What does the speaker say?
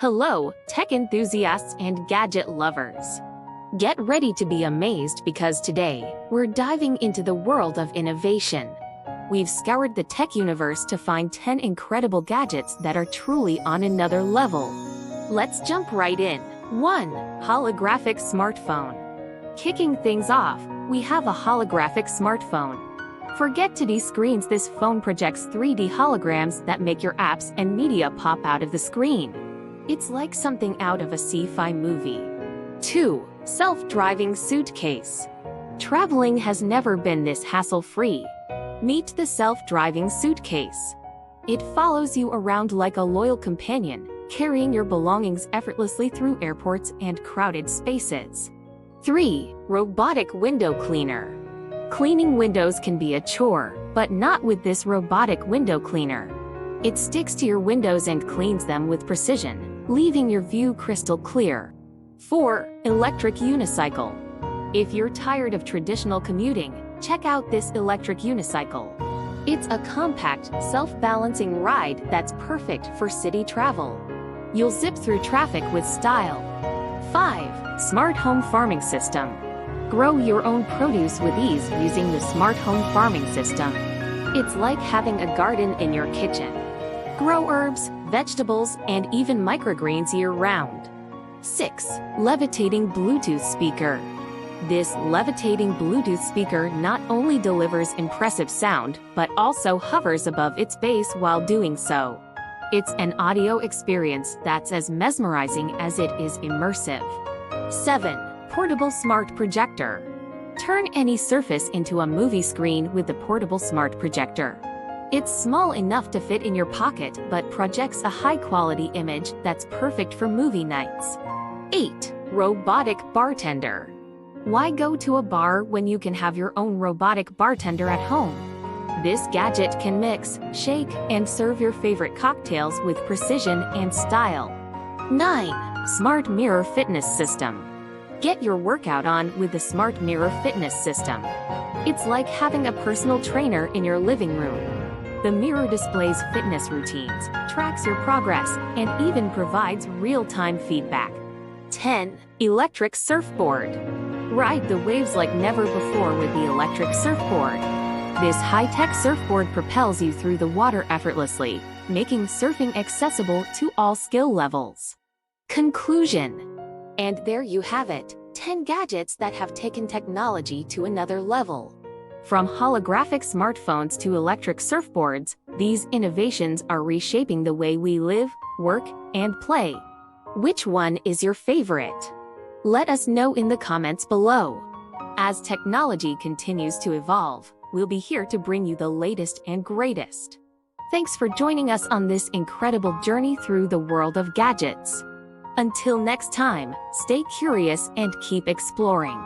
Hello, tech enthusiasts and gadget lovers. Get ready to be amazed because today, we're diving into the world of innovation. We've scoured the tech universe to find 10 incredible gadgets that are truly on another level. Let's jump right in. 1. Holographic smartphone. Kicking things off, we have a holographic smartphone. Forget 2D screens, this phone projects 3D holograms that make your apps and media pop out of the screen. It's like something out of a sci-fi movie. 2. Self-driving suitcase. Traveling has never been this hassle-free. Meet the self-driving suitcase. It follows you around like a loyal companion, carrying your belongings effortlessly through airports and crowded spaces. 3. Robotic window cleaner. Cleaning windows can be a chore, but not with this robotic window cleaner. It sticks to your windows and cleans them with precision, leaving your view crystal clear. 4. Electric unicycle. If you're tired of traditional commuting, check out this electric unicycle. It's a compact, self-balancing ride that's perfect for city travel. You'll zip through traffic with style. 5. Smart home farming system. Grow your own produce with ease using the smart home farming system. It's like having a garden in your kitchen. Grow herbs, vegetables, and even microgreens year-round. 6. Levitating Bluetooth speaker. This levitating Bluetooth speaker not only delivers impressive sound, but also hovers above its base while doing so. It's an audio experience that's as mesmerizing as it is immersive. 7. Portable smart projector. Turn any surface into a movie screen with the portable smart projector. It's small enough to fit in your pocket but projects a high-quality image that's perfect for movie nights. 8. Robotic bartender. Why go to a bar when you can have your own robotic bartender at home? This gadget can mix, shake, and serve your favorite cocktails with precision and style. 9. Smart mirror fitness system. Get your workout on with the Smart Mirror Fitness System. It's like having a personal trainer in your living room. The mirror displays fitness routines, tracks your progress, and even provides real-time feedback. 10. Electric surfboard. Ride the waves like never before with the electric surfboard. This high-tech surfboard propels you through the water effortlessly, making surfing accessible to all skill levels. Conclusion. And there you have it, 10 gadgets that have taken technology to another level. From holographic smartphones to electric surfboards, these innovations are reshaping the way we live, work, and play. Which one is your favorite? Let us know in the comments below. As technology continues to evolve, we'll be here to bring you the latest and greatest. Thanks for joining us on this incredible journey through the world of gadgets. Until next time, stay curious and keep exploring.